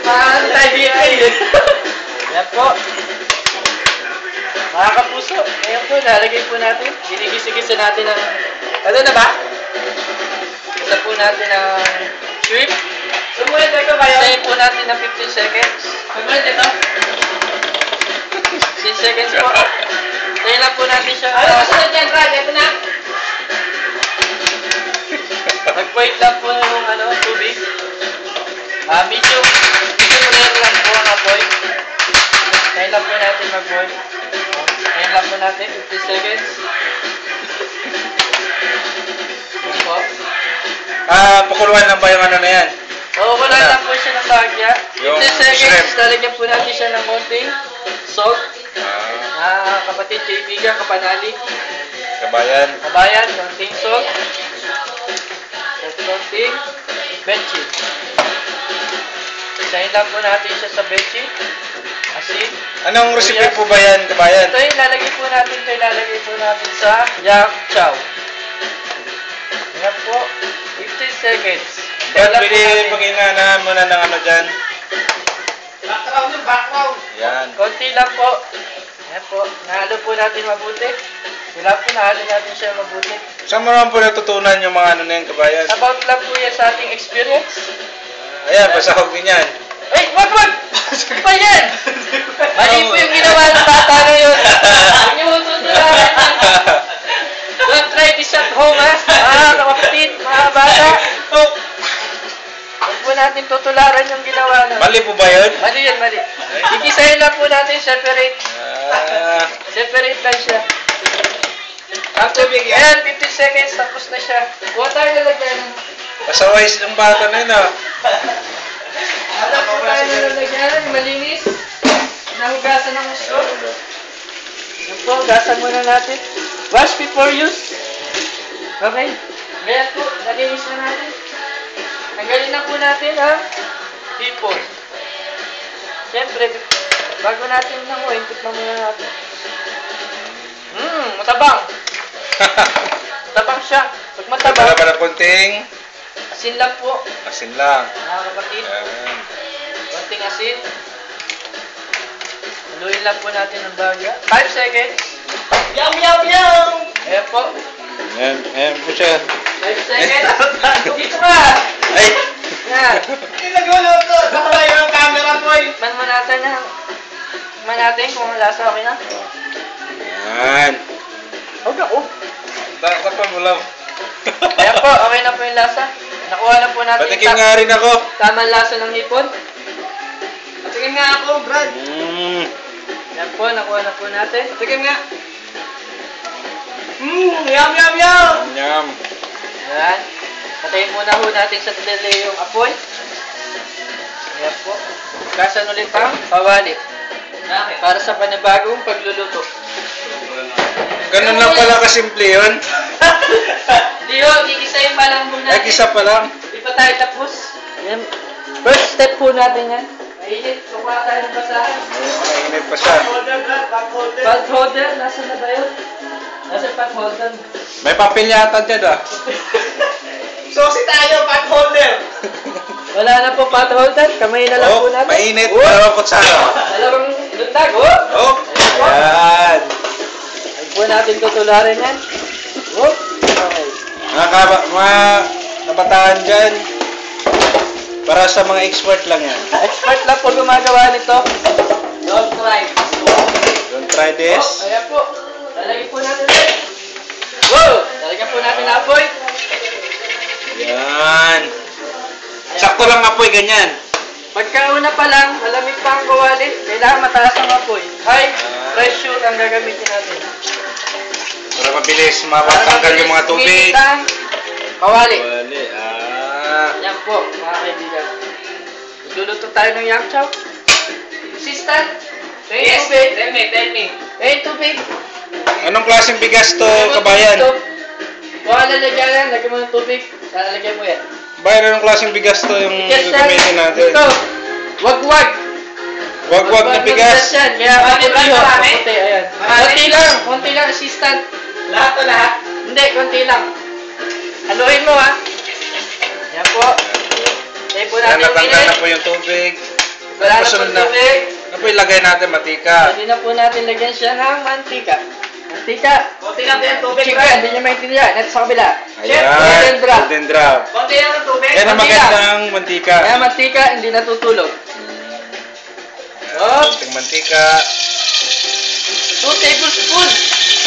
Tayo kayo. Yan po. Mga kapuso, ngayon po, lalagay po natin. Ginigisa-gisa natin ng... Ano na ba? Isa po natin ng shrimp. Sumunod na ito kayo. Isayin po natin ng 15 seconds. Sumunod ito. 15 seconds po. Isayin lang po natin siya. Ano kasunod yan, Brad? Ito na. Mag-boil lang po yung tubig. Medyo rare lang po ang apoy. Isayin lang po natin mag-boil. Isayin lang po natin 15 seconds. Po. Pakuluan lang ba yung ano na yan? Oo, wala lang po siya ng bagya. 15 seconds, lalagyan po natin siya ng konting salt. Kapatid, kaibigan, kapanali. Kabayan, konting salt. At konting bechi. Isahin lang po natin siya sa bechi. Asin. Anong recipe po ba yan, kabayan? Ito yung lalagay po natin sa yak chow. Yan po, 15 seconds. Ba't pwede pag-inanahan mo na ng ano dyan? Background. Yan. Konti lang po. Yan po, nahalo po natin mabuti. Nahalo natin siya mabuti. Saan mo naman po natutunan yung mga ano na yan, kabayan? About lang po yan sa ating experience. Ayan, pasahog din yan. Ay, wag! Pa yan! Mali po yung ginawa ng bata na yun. Huwag niyo tutularan yan. Don't try this at home, ha? Mga kapatid, mga bata. Huwag po natin tutularan yung ginawa nun. Mali po ba yun? Mali yan, mali. Ikisahin lang po natin, separate. Separate lang siya. Ang tubig yan, 15 seconds, tapos na siya. Water nalagyan. Pasawais ng bata na yun, ah. Ano po tayo nalagyan? Malinis. Nahugasan ng gusto. Yan po, hugasan muna natin. Wash before use. Okay. Ganyan po, nalinis na natin. Tanggalin na po natin ang hipon. Siyempre, bago natin nanguhin, tikman muna natin. Matabang. Matabang siya. Pag matabang, Wala pa na konting asin lang po. asin lang. Mga kapatid, Ayan. konting asin. Haluin lang po natin ng bagya. 5 seconds. Yum! Ayan po. Ayan po siya. 5 seconds. Dito ka! Ay! Yan. Nagluluto! Baka yung camera mo eh! Tikman mo natin na. Tikman natin kung ang lasa okay na. Ayan. Huwag ako. Takpan mo lang. Ayan po, okay na po yung lasa. Nakuha na po natin Patikim nga rin ako. tamang lasa ng hipon. Patingin nga ako, Brad! Ayan po, nakuha na po natin. Patingin nga! Yum! Yum. Ayan. Patayin muna ho natin sa delay yung apoy. Ayan po. Kasan ulit ang kawali. Para sa panibagong pagluluto. Ganun lang pala kasimple yun. Hindi ho, gigisayin pa lang muna Ay, kisa pa lang. Di pa tayo tapos. Ayan. First step po natin yan. Mainit. Kukuha tayo ng basahan. Mainit pa siya. Holder, Brad! Back holder! Pot holder. Nasaan na ba yun? Nasa pot holder. May papel yata dyan, ah. Sosi tayo! Back holder! Wala na po pot holder. Kamay na lang po natin. Mainit. Dalawang kutsara. Dalawang lundag. Oh. Ayan. Ay po natin tutularin yan. Okay. Mga kabataan dyan, para sa mga expert lang yan. Expert lang po gumagawa nito. Don't try. Don't try this. Ayan po. Lalagyan po natin. Wow! Lalagyan po natin na apoy. Yan. Sakto lang apoy, ganyan. Pagkauna pa lang, malamig pa ang kawali. Kailangan mataas ang apoy. High pressure ang gagamitin natin. Para mabilis mapatanggal yung mga tubig. Kumikit ang kawali. Wali. Yan po, mga kaibigan. Magluluto tayo ng yak chow. Assistant. Yes! Tubig. Tell me! Tubig. Anong klaseng bigas to, kabayan? Huwag ka lalagyan yan. Lagyan mo ng tubig. Lalagyan mo yan. Bayan, anong klaseng bigas to yung gagamitin natin? Ito. Wag-wag. Wag-wag na bigas. Yan. Kaya Marami ba? Marami? Konti, ayan. Marami? Konti lang, assistant. Lahat o lahat? Hindi, konti lang. Haluin mo, ha. Yan po. Tayo po Yan, natin natanggal uminit. na po yung tubig. Wala na Susunod pong na. tubig. Ano po ilagay natin? Matika. Pwede na po natin lagyan siya ng mantika. Mantika. Konti lang din ang tubig, Chicken, Brad. hindi nyo maintindihan. Ito sa kabila. Chef, golden Ayan. drop. Golden drop. Konti lang ang tubig. Yan ang Mantika. magandang mantika. Kaya mantika, hindi natutulog. Konting mantika. 2 tablespoon.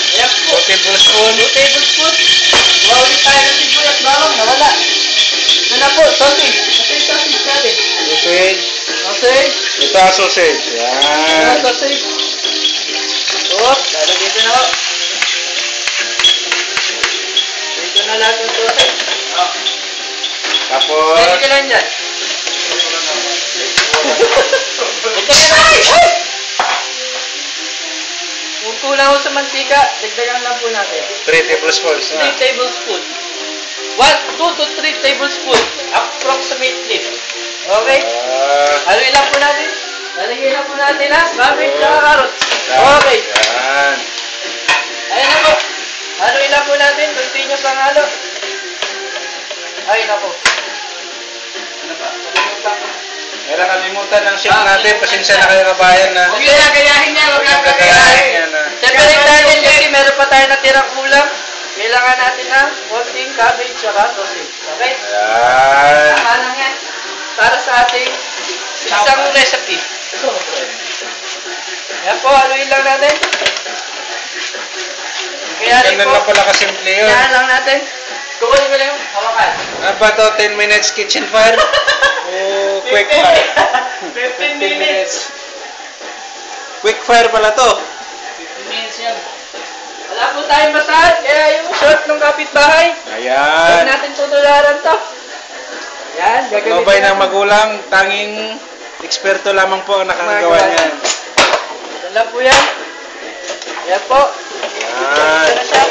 Ayan po. 2 tablespoon. 2 tablespoon. Wow, ulit tayo ng sibuyas bawang. Nawala. Ito na po, sausage. Ito yung sausage natin. Sausage. Sausage. Ito ang sausage. Ayan, Yan. sausage. Oops, lalagay ko na ako. Dito na lahat yung sausage. Oh. Tapos, Pwede ka lang dyan. Ito na lang. Kung kulang ko sa mantika, dagdagan lang po natin. 3 tablespoons 3 na. tablespoon. 2 to 3 tablespoon. Approximately. Okay? Haluin lang po natin. Lalagyan lang po natin ha. Cabbage at carrots. Okay. Yan. Ayun na po. Haluin lang po natin. Continue pang halo. Ayun na po. Ano ba? Kalimutan ko. Meron kalimutan ng chef natin. Pasensya na kayo kabayan na. Huwag yung gagayahin niya, huwag yung Kagayahin gagayahin. yan na. Separate natin kasi meron pa tayo natirang ulam. Kailangan natin ng konting cabbage at sausage. Okay? Ayan. Tama lang yan. Para sa ating isang recipe. Yan po, haluin lang natin. Kaya rin Ganun po, lang pala kasimple yun. kaya lang natin. Kukunin ko lang yung hawakan. Ano ba to? 10 minutes kitchen fire? Oh, quick fire. 15 minutes. Quick fire pala to. 15 minutes yan. Wala po tayong basahan, kaya yung short ng kapitbahay. Huwag Ayan. natin tutularan to. Yan, gagamitin Nobay ng natin. magulang, tanging eksperto lamang po ang nakakagawa niyan. Yan lang po yan. Yan po. Ayan. Ito na siya.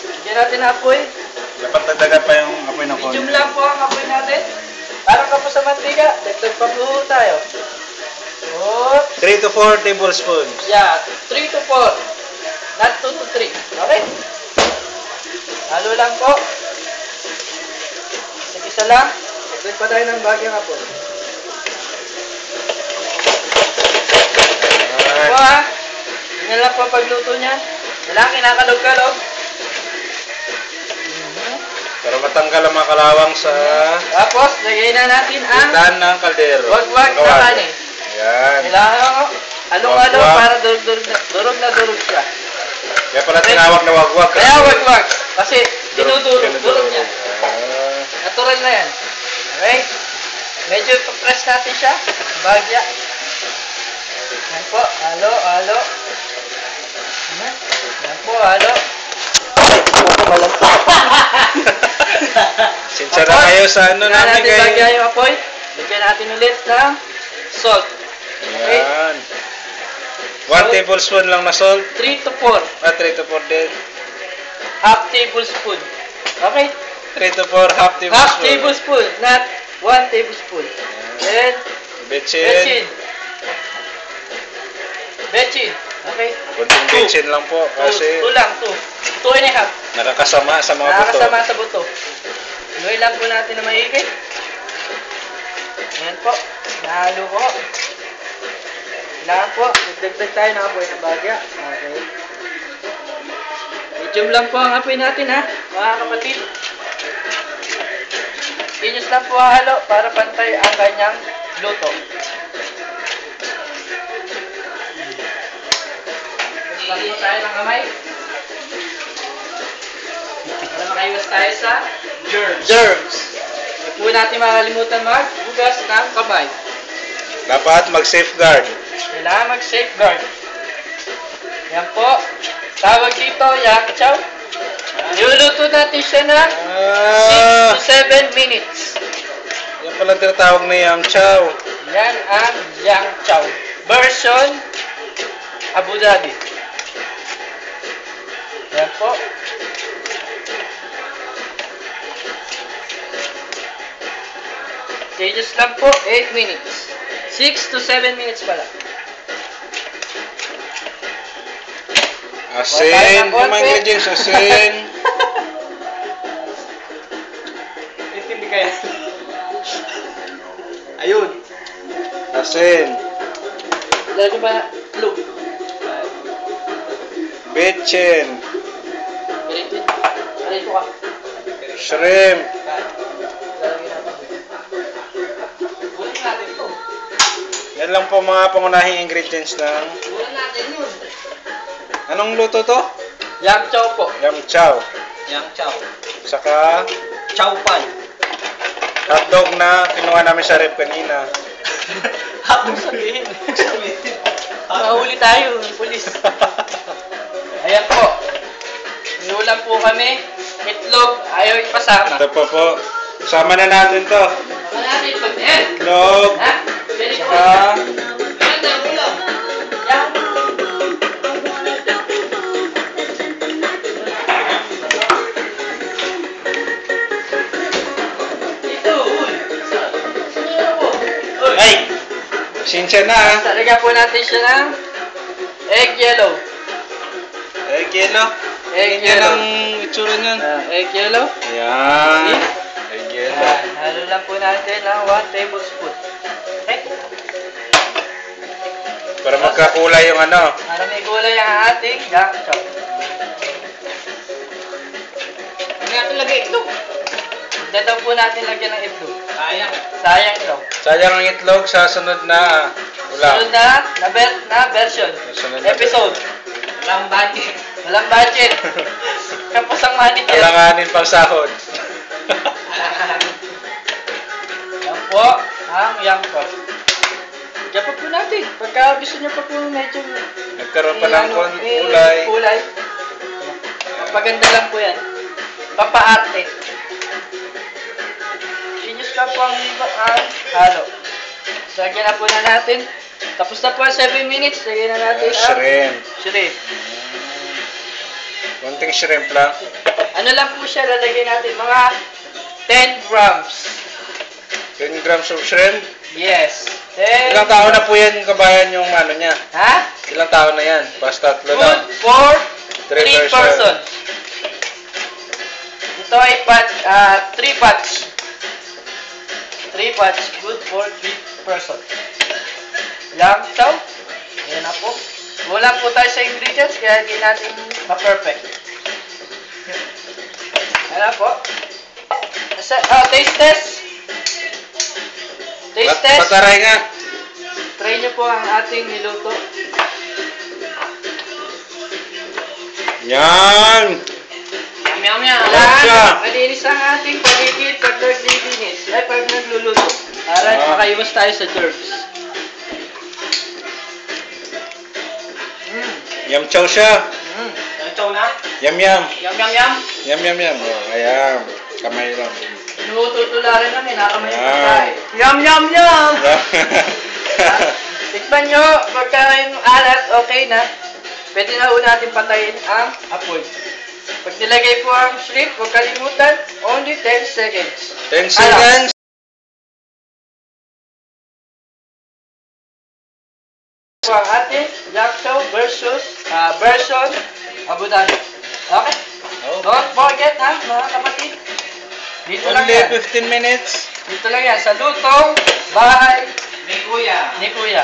Bigyan natin ng apoy. Dapat dagdagan pa yung apoy ng Medium konti. lang po ang apoy natin. Parang kapos sa mantika, dagdag pa po tayo. Oh, 3 to 4 tablespoons. yeah, 3 to 4. Not 2 to 3. Okay? Halo lang po. Isa lang. Dagdag pa tayo ng bagyang apoy. Ayan. Po ha. Tingnan lang po ang pagluto niya. Kailangan kinakalog-kalog. Para matanggal ang mga kalawang sa Tapos, lagay na natin ang itan ng kaldero. wag-wag na Kawali. kanin. Ayan. Kailangan halong-halo Wag-wag. para durog na durog siya. Kaya pala tinawag na wagwag. Kaya wag-wag. Kasi dinudurog niya. Ah. Natural na yan. Okay? Medyo ipapress natin siya. Bagya. Yan po. Halo, halo. Yan po, halo. Sinsya na kayo sa ano Kailangan namin natin bagya kayo. yung apoy. Lagyan natin ulit ng salt. Okay? Ayan. 1 tablespoon lang na salt. 3 to 4. 3 to 4 din. Half tablespoon. Okay? 3 to 4, half tablespoon. Half tablespoon, not 1 tablespoon. Then, Betchin. bechin. Bechin. Okay? Kunting betchin lang po kasi 2 lang, 2. 2 and a half. nakakasama sa mga buto. Nakakasama sa buto. Luhay lang po natin na maigi. Ayan po. Nahalo ko. Kailangan po. Dagdag tayo ng apoy ng bagya. Okay. Medium lang po ang apoy natin ha. Mga kapatid. Inyos lang po halo para pantay ang kanyang luto. Lang po tayo ng kamay. Para makaiwas tayo sa germs. Huwag po natin makalimutan maghugas ng kamay. Dapat mag-safeguard. Kailangan mag-safeguard. Yan po. Tawag dito, yak chow. Niluluto natin siya na 6 to 7 minutes. Yan pala tinatawag na yung chow. Yan ang yang chow. Version Abu Dhabi. Yan po. Stages lang po, 8 minutes. 6 to 7 minutes pala. Asin. Yung mga ingredients, asin. Intindi kaya. Ayun. Asin. Lagi ba look? Betchin. Ganito ka. Shrimp. Lalagyan natin. Kunin natin ito. Yan lang po mga pangunahing ingredients ng... Kunin natin yun. Anong luto to? Yam chow po. Yam chow. Yang chow. Saka Chow pan. hotdog na kinuha namin sa rep kanina. Hapon sabihin. Mahuli tayo, pulis. Ayan po. Inulam po kami. Itlog, ayaw ipasama. Ito po. Sama na natin to. Saka natin ito. Ayan. Itlog. Ha? Very good. Saka Ayan na, ulam. Yan. Ito, uy. Sino po? Uy. ay! Sinsya na ah. Talaga po natin siya ng egg yellow. Egg yellow. Egg Yan yellow. ang itsura niyan. Egg yellow. Ayan. Egg yellow. Ayan. Halo lang po natin ng 1 tablespoon. Okay? Para magkakulay yung ano. Para may gulay ang ating yak chow. Ano natin lagay ito? Hindi daw po natin lagyan ng itlog. Sayang. Sayang daw. Sayang ang itlog sa sunod na Sunod ulam. na version. Sunod na Episode. Walang budget. Walang budget. Kapos ang manager. Alanganin pang sahod. Yan po ang yak chow. Diyan pa po natin. Pagka gusto niyo pa po medyo Nagkaroon pa ng may kulay. Papaganda lang po yan. Papaarte. Genius ka po ang halo. So, lagyan na po na natin. Tapos na po ang 7 minutes. Lagyan na natin ang Shrimp. shrimp. Konting shrimp lang. Ano lang po siya lalagyan natin? Mga 10 grams. 10 grams of shrimp. Yes. 10. Ilang tao na po yan kabayan yung ano niya? Ha? Ilang tao na yan? Basta tatlo Good lang. for 3 Three person. Ito ay 3 pots. 3 pots. Good for 3 person. Lamb chow. Ayan na po. Wala po tayo sa ingredients kaya hindi natin ma-perfect. Ayan na po. Taste test. Taste test. Pataray nga. Try nyo po ang ating niluto. Yan. Yum, yum. Gotcha. Malinis ang ating paligid pag naglilinis. Ay, pag nagluluto. Para makaiwas tayo sa germs. Yam chow siya. Yung chow na? Yam yam. Yum, yum, yum. Yam yam yam. Oh, ayan. Kamay lang. Tinututularin lang eh. Nakamay yung Ah. pagkain. Yum, yum, yum! Tikman nyo. Pagka yung alat, okay na. Pwede na una natin patayin ang apoy. Pag nilagay po ang shrimp, huwag kalimutan, only 10 seconds. 10 seconds. Po ang ating yak chow versus version Abu Dhabi. Okay? Don't forget ha, mga kapatid. Dito lang Only yan. 15 minutes. Dito lang yan. Sa lutong bahay May kuya. ni Kuya.